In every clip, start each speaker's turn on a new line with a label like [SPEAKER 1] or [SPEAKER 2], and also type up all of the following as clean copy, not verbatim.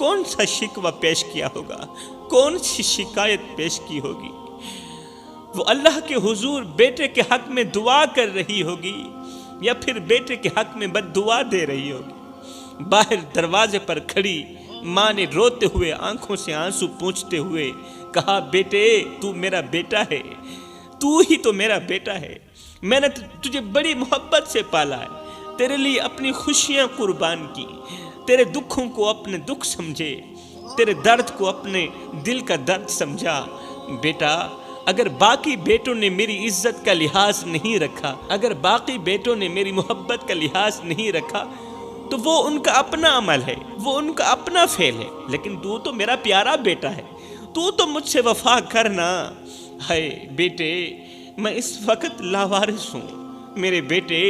[SPEAKER 1] کون سا شکوہ پیش کیا ہوگا، کون سی شکایت پیش کی ہوگی؟ وہ اللہ کے حضور بیٹے کے حق میں دعا کر رہی ہوگی یا پھر بیٹے کے حق میں بد دعا دے رہی ہوگی۔ باہر دروازے پر کھڑی ماں نے روتے ہوئے آنکھوں سے آنسو پونچھتے ہوئے کہا، بیٹے تو میرا بیٹا ہے، تو ہی تو میرا بیٹا ہے، میں نے تجھے بڑی محبت سے پالا ہے، تیرے لیے اپنی خوشیاں قربان کی، تیرے دکھوں کو اپنے دکھ سمجھے، تیرے درد کو اپنے دل کا درد سمجھا۔ بیٹا اگر باقی بیٹوں نے میری عزت کا لحاظ نہیں رکھا، اگر باقی بیٹوں نے میری محبت کا لحاظ نہیں رکھا تو وہ ان کا اپنا عمل ہے، وہ ان کا اپنا فعل ہے، لیکن تو تو میرا پیارا بیٹا ہے، تو مجھ سے وفا کرنا۔ ہے بیٹے میں اس وقت لاوارث ہوں، میرے بیٹے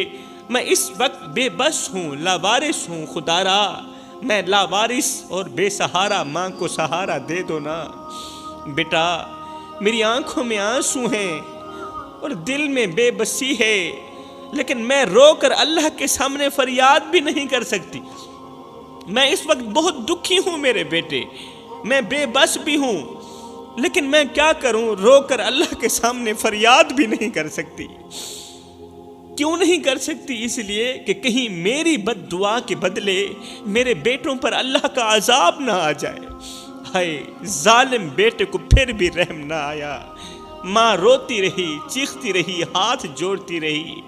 [SPEAKER 1] میں اس وقت بے بس ہوں، لاوارث ہوں، خدارا میں لاوارث اور بے سہارا، ماں کو سہارا دے دو نا۔ بیٹا میری آنکھوں میں آنسو ہیں اور دل میں بے بسی ہے، لیکن میں رو کر اللہ کے سامنے فریاد بھی نہیں کر سکتی۔ میں اس وقت بہت دکھی ہوں میرے بیٹے، میں بے بس بھی ہوں، لیکن میں کیا کروں، رو کر اللہ کے سامنے فریاد بھی نہیں کر سکتی۔ کیوں نہیں کر سکتی؟ اس لیے کہ کہیں میری بد دعا کے بدلے میرے بیٹوں پر اللہ کا عذاب نہ آ جائے۔ ہائے ظالم بیٹے کو پھر بھی رحم نہ آیا، ماں روتی رہی، چیختی رہی، ہاتھ جوڑتی رہی،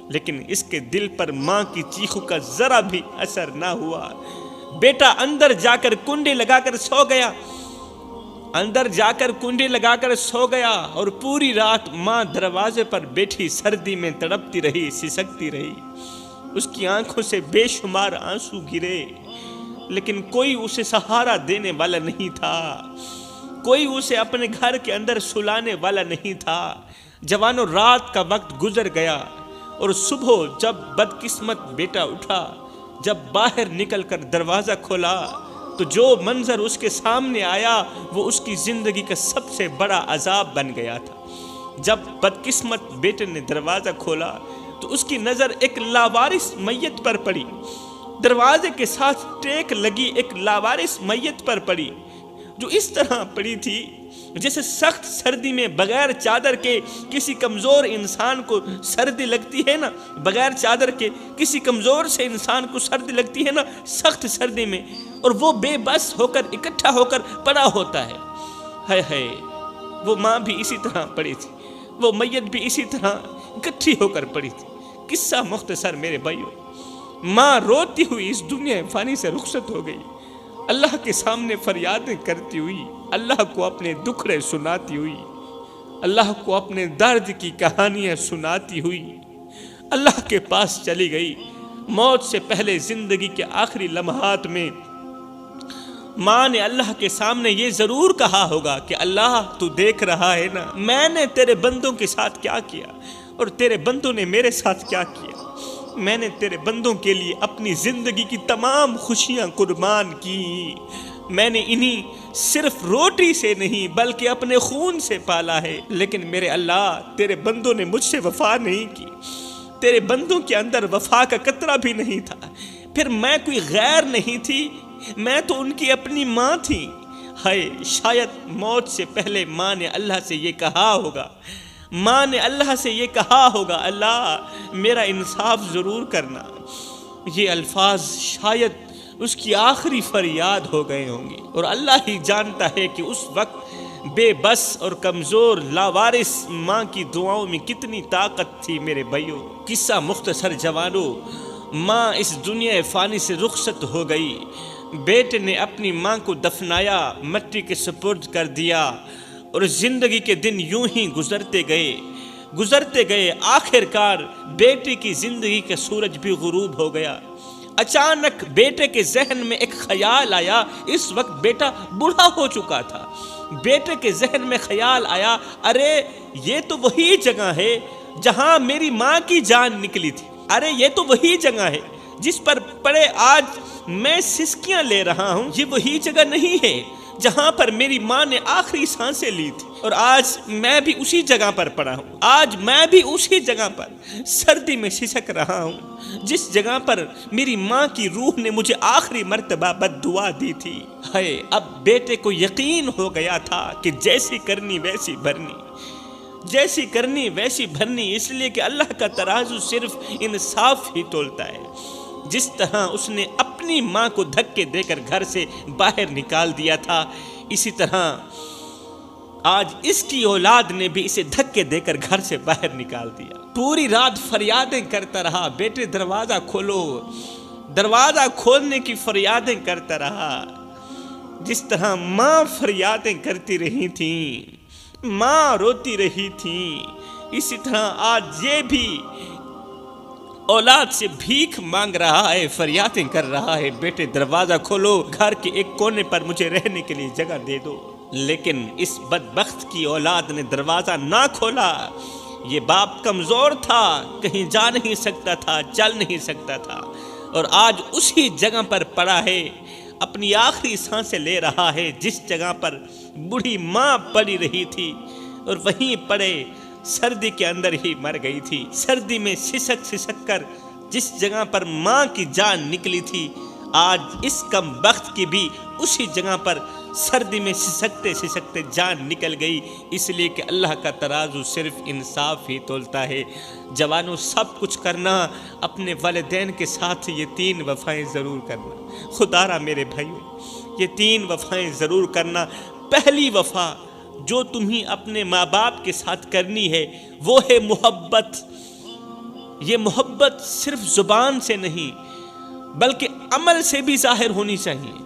[SPEAKER 1] لیکن اس کے دل پر ماں کی چیخوں کا ذرا بھی اثر نہ ہوا۔ بیٹا اندر جا کر کنڈی لگا کر سو گیا، اندر جا کر کنڈی لگا کر سو گیا، اور پوری رات ماں دروازے پر بیٹھی سردی میں تڑپتی رہی، سسکتی رہی۔ اس کی آنکھوں سے بے شمار آنسو گرے، لیکن کوئی اسے سہارا دینے والا نہیں تھا، کوئی اسے اپنے گھر کے اندر سلانے والا نہیں تھا۔ جوانوں رات کا وقت گزر گیا، اور صبح جب بدقسمت بیٹا اٹھا، جب باہر نکل کر دروازہ کھولا تو جو منظر اس کے سامنے آیا وہ اس کی زندگی کا سب سے بڑا عذاب بن گیا تھا۔ جب بدقسمت بیٹے نے دروازہ کھولا تو اس کی نظر ایک لاوارث میت پر پڑی، دروازے کے ساتھ ٹیک لگی ایک لاوارث میت پر پڑی، جو اس طرح پڑی تھی جیسے سخت سردی میں بغیر چادر کے کسی کمزور انسان کو سردی لگتی ہے نا، بغیر چادر کے کسی کمزور سے انسان کو سردی لگتی ہے نا سخت سردی میں، اور وہ بے بس ہو کر اکٹھا ہو کر پڑا ہوتا ہے۔ ہے وہ ماں بھی اسی طرح پڑی تھی، وہ میت بھی اسی طرح اکٹھی ہو کر پڑی تھی۔ قصہ مختصر میرے بھائیو، ماں روتی ہوئی اس دنیا فانی سے رخصت ہو گئی، اللہ کے سامنے فریادیں کرتی ہوئی، اللہ کو اپنے دکھڑے سناتی ہوئی، اللہ کو اپنے درد کی کہانیاں سناتی ہوئی اللہ کے پاس چلی گئی۔ موت سے پہلے زندگی کے آخری لمحات میں ماں نے اللہ کے سامنے یہ ضرور کہا ہوگا کہ اللہ تو دیکھ رہا ہے نا، میں نے تیرے بندوں کے ساتھ کیا کیا اور تیرے بندوں نے میرے ساتھ کیا کیا۔ میں نے تیرے بندوں کے لیے اپنی زندگی کی تمام خوشیاں قربان کی، میں نے انہیں صرف روٹی سے نہیں بلکہ اپنے خون سے پالا ہے، لیکن میرے اللہ تیرے بندوں نے مجھ سے وفا نہیں کی، تیرے بندوں کے اندر وفا کا قطرہ بھی نہیں تھا۔ پھر میں کوئی غیر نہیں تھی، میں تو ان کی اپنی ماں تھی۔ ہائے شاید موت سے پہلے ماں نے اللہ سے یہ کہا ہوگا، ماں نے اللہ سے یہ کہا ہوگا، اللہ میرا انصاف ضرور کرنا۔ یہ الفاظ شاید اس کی آخری فریاد ہو گئے ہوں گے، اور اللہ ہی جانتا ہے کہ اس وقت بے بس اور کمزور لاوارث ماں کی دعاؤں میں کتنی طاقت تھی میرے بھائیوں۔ قصہ مختصر جوانوں، ماں اس دنیا فانی سے رخصت ہو گئی، بیٹے نے اپنی ماں کو دفنایا، مٹی کے سپرد کر دیا، اور زندگی کے دن یوں ہی گزرتے گئے، آخر کار بیٹے کی زندگی کا سورج بھی غروب ہو گیا۔ اچانک بیٹے کے ذہن میں ایک خیال آیا، اس وقت بیٹا بوڑھا ہو چکا تھا۔ بیٹے کے ذہن میں خیال آیا، ارے یہ تو وہی جگہ ہے جہاں میری ماں کی جان نکلی تھی، ارے یہ تو وہی جگہ ہے جس پر پڑے آج میں سسکیاں لے رہا ہوں، یہ وہی جگہ نہیں ہے جہاں پر میری ماں نے آخری سانسیں لی تھی، اور آج میں بھی اسی جگہ پر پڑا ہوں، آج میں بھی اسی جگہ پر سردی میں سسک رہا ہوں جس جگہ پر میری ماں کی روح نے مجھے آخری مرتبہ بد دعا دی تھی۔ ہائے، اب بیٹے کو یقین ہو گیا تھا کہ جیسی کرنی ویسی بھرنی، جیسی کرنی ویسی بھرنی، اس لیے کہ اللہ کا ترازو صرف انصاف ہی تولتا ہے۔ جس طرح اس نے اپنی ماں کو دھکے دے کر گھر سے باہر نکال دیا تھا، اسی طرح آج اس کی اولاد نے بھی اسے دھکے دے کر گھر سے باہر نکال دیا۔ پوری رات فریادیں کرتا رہا، بیٹے دروازہ کھولو، دروازہ کھولنے کی فریادیں کرتا رہا۔ جس طرح ماں فریادیں کرتی رہی تھیں، ماں روتی رہی تھی، اسی طرح آج یہ بھی اولاد سے بھیک مانگ رہا ہے، فریادیں کر رہا ہے، بیٹے دروازہ کھولو، گھر کے ایک کونے پر مجھے رہنے کے لیے جگہ دے دو۔ لیکن اس بدبخت کی اولاد نے دروازہ نہ کھولا۔ یہ باپ کمزور تھا، کہیں جا نہیں سکتا تھا، چل نہیں سکتا تھا، اور آج اسی جگہ پر پڑا ہے، اپنی آخری سانسیں لے رہا ہے جس جگہ پر بوڑھی ماں پڑی رہی تھی، اور وہیں پڑے سردی کے اندر ہی مر گئی تھی۔ سردی میں سسک سسک کر جس جگہ پر ماں کی جان نکلی تھی، آج اس کم بخت کی بھی اسی جگہ پر سردی میں سسکتے سسکتے جان نکل گئی، اس لیے کہ اللہ کا ترازو صرف انصاف ہی تولتا ہے۔ جوانوں، سب کچھ کرنا، اپنے والدین کے ساتھ یہ 3 وفائیں ضرور کرنا۔ خدا را میرے بھائیو، یہ 3 وفائیں ضرور کرنا۔ پہلی وفا جو تمہیں اپنے ماں باپ کے ساتھ کرنی ہے وہ ہے محبت۔ یہ محبت صرف زبان سے نہیں بلکہ عمل سے بھی ظاہر ہونی چاہیے۔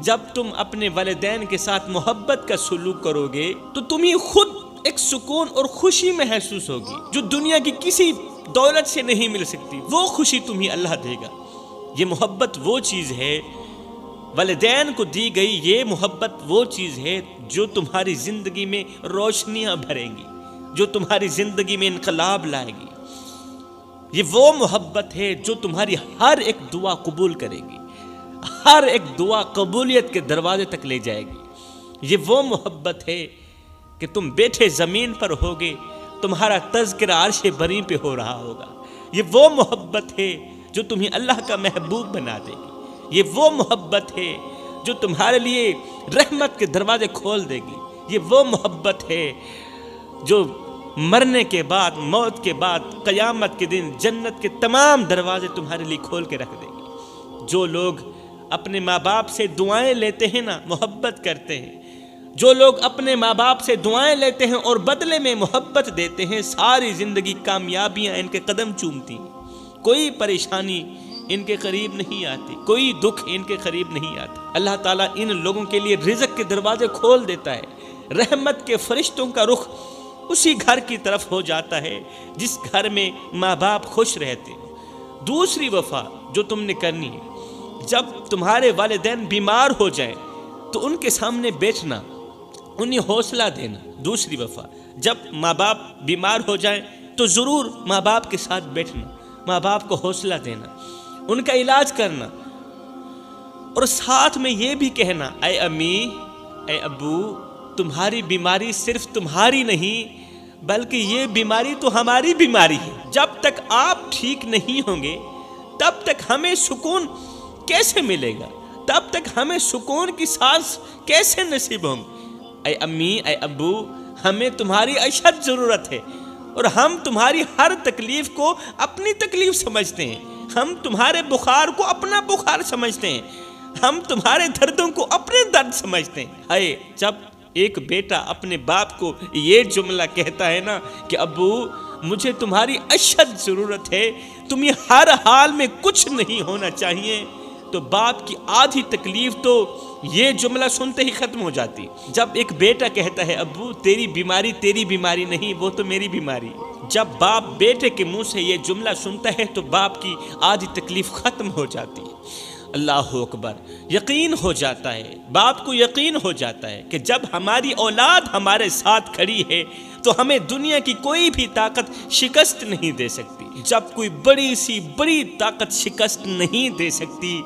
[SPEAKER 1] جب تم اپنے والدین کے ساتھ محبت کا سلوک کرو گے تو تمہیں خود ایک سکون اور خوشی محسوس ہوگی جو دنیا کی کسی دولت سے نہیں مل سکتی۔ وہ خوشی تمہیں اللہ دے گا۔ یہ محبت وہ چیز ہے، والدین کو دی گئی یہ محبت وہ چیز ہے جو تمہاری زندگی میں روشنیاں بھرے گی، جو تمہاری زندگی میں انقلاب لائے گی۔ یہ وہ محبت ہے جو تمہاری ہر ایک دعا قبول کرے گی، ہر ایک دعا قبولیت کے دروازے تک لے جائے گی۔ یہ وہ محبت ہے کہ تم بیٹھے زمین پر ہوگے، تمہارا تذکرہ عرش بری پہ ہو رہا ہوگا۔ یہ وہ محبت ہے جو تمہیں اللہ کا محبوب بنا دے گی۔ یہ وہ محبت ہے جو تمہارے لیے رحمت کے دروازے کھول دے گی۔ یہ وہ محبت ہے جو مرنے کے بعد، موت کے بعد، قیامت کے دن جنت کے تمام دروازے تمہارے لیے کھول کے رکھ دے گی۔ جو لوگ اپنے ماں باپ سے دعائیں لیتے ہیں نا، محبت کرتے ہیں، جو لوگ اپنے ماں باپ سے دعائیں لیتے ہیں اور بدلے میں محبت دیتے ہیں، ساری زندگی کامیابیاں ان کے قدم چومتی ہیں۔ کوئی پریشانی ان کے قریب نہیں آتی، کوئی دکھ ان کے قریب نہیں آتا۔ اللہ تعالیٰ ان لوگوں کے لیے رزق کے دروازے کھول دیتا ہے۔ رحمت کے فرشتوں کا رخ اسی گھر کی طرف ہو جاتا ہے جس گھر میں ماں باپ خوش رہتے ہیں۔ دوسری وفا جو تم نے کرنی ہے، جب تمہارے والدین بیمار ہو جائیں تو ان کے سامنے بیٹھنا، انہیں حوصلہ دینا۔ دوسری وفا، جب ماں باپ بیمار ہو جائیں تو ضرور ماں باپ کے ساتھ بیٹھنا، ماں باپ کو حوصلہ دینا، ان کا علاج کرنا، اور ساتھ میں یہ بھی کہنا، اے امی، اے ابو، تمہاری بیماری صرف تمہاری نہیں بلکہ یہ بیماری تو ہماری بیماری ہے۔ جب تک آپ ٹھیک نہیں ہوں گے تب تک ہمیں سکون کیسے ملے گا؟ تب تک ہمیں سکون کی سانس کیسے نصیب ہوں گی؟ اے امی، اے ابو، ہمیں تمہاری اشد ضرورت ہے، اور ہم تمہاری ہر تکلیف کو اپنی تکلیف سمجھتے ہیں، ہم تمہارے بخار کو اپنا بخار سمجھتے ہیں، ہم تمہارے دردوں کو اپنے درد سمجھتے ہیں۔ ہائے، جب ایک بیٹا اپنے باپ کو یہ جملہ کہتا ہے نا کہ ابو مجھے تمہاری اشد ضرورت ہے، تمہیں ہر حال میں کچھ نہیں ہونا چاہیے، تو باپ کی آدھی تکلیف تو یہ جملہ سنتے ہی ختم ہو جاتی۔ جب ایک بیٹا کہتا ہے ابو تیری بیماری نہیں، وہ تو میری بیماری ہے، جب باپ بیٹے کے منہ سے یہ جملہ سنتا ہے تو باپ کی آدھی تکلیف ختم ہو جاتی ہے۔ اللہ اکبر، یقین ہو جاتا ہے، باپ کو یقین ہو جاتا ہے کہ جب ہماری اولاد ہمارے ساتھ کھڑی ہے تو ہمیں دنیا کی کوئی بھی طاقت شکست نہیں دے سکتی۔ جب کوئی بڑی سی بڑی طاقت شکست نہیں دے سکتی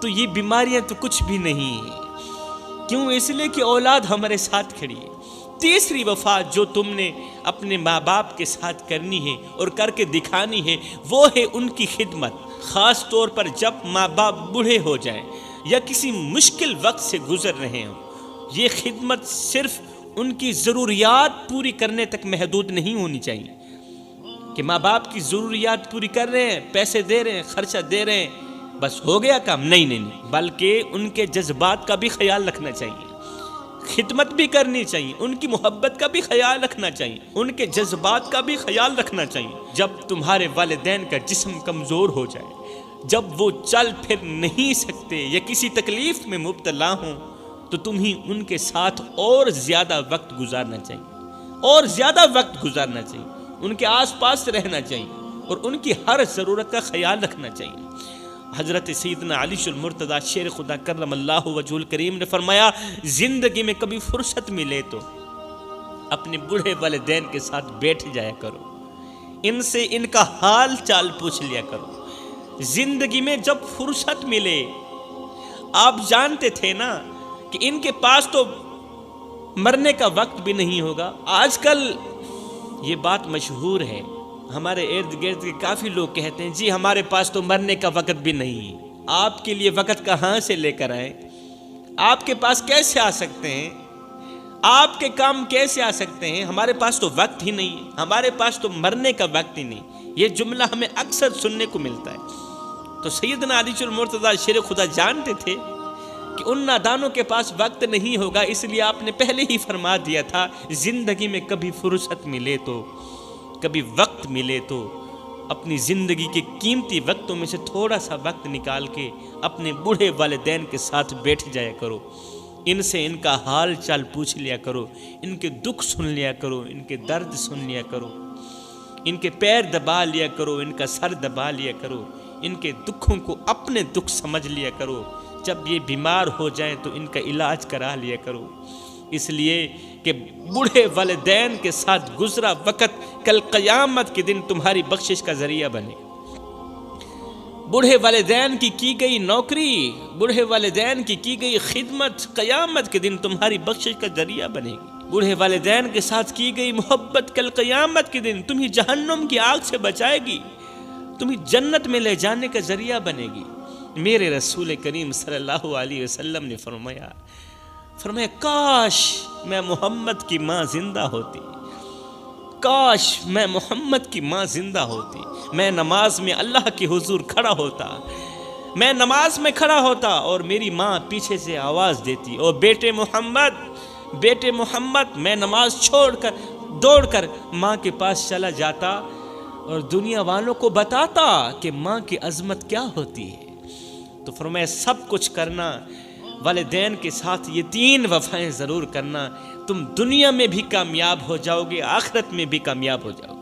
[SPEAKER 1] تو یہ بیماریاں تو کچھ بھی نہیں ہیں۔ کیوں؟ اس لیے کہ اولاد ہمارے ساتھ کھڑی ہے۔ تیسری وفا جو تم نے اپنے ماں باپ کے ساتھ کرنی ہے اور کر کے دکھانی ہے وہ ہے ان کی خدمت، خاص طور پر جب ماں باپ بوڑھے ہو جائیں یا کسی مشکل وقت سے گزر رہے ہوں۔ یہ خدمت صرف ان کی ضروریات پوری کرنے تک محدود نہیں ہونی چاہیے کہ ماں باپ کی ضروریات پوری کر رہے ہیں، پیسے دے رہے ہیں، خرچہ دے رہے ہیں، بس ہو گیا کام۔ نہیں، بلکہ ان کے جذبات کا بھی خیال رکھنا چاہیے، خدمت بھی کرنی چاہیے، ان کی محبت کا بھی خیال رکھنا چاہیے، ان کے جذبات کا بھی خیال رکھنا چاہیے۔ جب تمہارے والدین کا جسم کمزور ہو جائے، جب وہ چل پھر نہیں سکتے یا کسی تکلیف میں مبتلا ہوں تو تمہیں ان کے ساتھ اور زیادہ وقت گزارنا چاہیے، اور زیادہ وقت گزارنا چاہیے، ان کے آس پاس رہنا چاہیے اور ان کی ہر ضرورت کا خیال رکھنا چاہیے۔ حضرت سیدنا علی المرتضیٰ شیر خدا کرم اللہ وجہہ الکریم نے فرمایا، زندگی میں کبھی فرصت ملے تو اپنے بوڑھے والدین کے ساتھ بیٹھ جایا کرو، ان سے ان کا حال چال پوچھ لیا کرو۔ زندگی میں جب فرصت ملے، آپ جانتے تھے نا کہ ان کے پاس تو مرنے کا وقت بھی نہیں ہوگا۔ آج کل یہ بات مشہور ہے، ہمارے ارد گرد کے کافی لوگ کہتے ہیں جی ہمارے پاس تو مرنے کا وقت بھی نہیں ہے۔ آپ کے لیے وقت کہاں سے لے کر آئیں؟ آپ کے پاس کیسے آ سکتے ہیں؟ آپ کے کام کیسے آ سکتے ہیں؟ ہمارے پاس تو وقت ہی نہیں ہے، ہمارے پاس تو مرنے کا وقت ہی نہیں۔ یہ جملہ ہمیں اکثر سننے کو ملتا ہے۔ تو سیدنا علی المرتضیٰ شیر خدا جانتے تھے کہ ان نادانوں کے پاس وقت نہیں ہوگا، اس لیے آپ نے پہلے ہی فرما دیا تھا زندگی میں کبھی فرصت ملے تو، کبھی وقت ملے تو اپنی زندگی کے قیمتی وقتوں میں سے تھوڑا سا وقت نکال کے اپنے بوڑھے والدین کے ساتھ بیٹھ جایا کرو، ان سے ان کا حال چال پوچھ لیا کرو، ان کے دکھ سن لیا کرو، ان کے درد سن لیا کرو، ان کے پیر دبا لیا کرو، ان کا سر دبا لیا کرو، ان کے دکھوں کو اپنے دکھ سمجھ لیا کرو۔ جب یہ بیمار ہو جائیں تو ان کا علاج کرا لیا کرو، اس لیے کہ بوڑھے والدین کے ساتھ گزرا وقت کل قیامت کے دن تمہاری بخشش کا ذریعہ بنے۔ بوڑھے والدین کی گئی نوکری، بوڑھے والدین کی گئی خدمت قیامت کے دن تمہاری بخشش کا ذریعہ بنے گی۔ بوڑھے والدین کے ساتھ کی گئی محبت کل قیامت کے دن تمہیں جہنم کی آگ سے بچائے گی، تمہیں جنت میں لے جانے کا ذریعہ بنے گی۔ میرے رسول کریم صلی اللہ علیہ وسلم نے فرمایا کاش میں محمد کی ماں زندہ ہوتی، کاش میں محمد کی ماں زندہ ہوتی، میں نماز میں اللہ کے حضور کھڑا ہوتا، میں نماز میں کھڑا ہوتا اور میری ماں پیچھے سے آواز دیتی، او بیٹے محمد، میں نماز چھوڑ کر دوڑ کر ماں کے پاس چلا جاتا اور دنیا والوں کو بتاتا کہ ماں کی عظمت کیا ہوتی ہے۔ تو فرمایا سب کچھ کرنا، والدین کے ساتھ یہ 3 وفائیں ضرور کرنا، تم دنیا میں بھی کامیاب ہو جاؤ گے، آخرت میں بھی کامیاب ہو جاؤ گے۔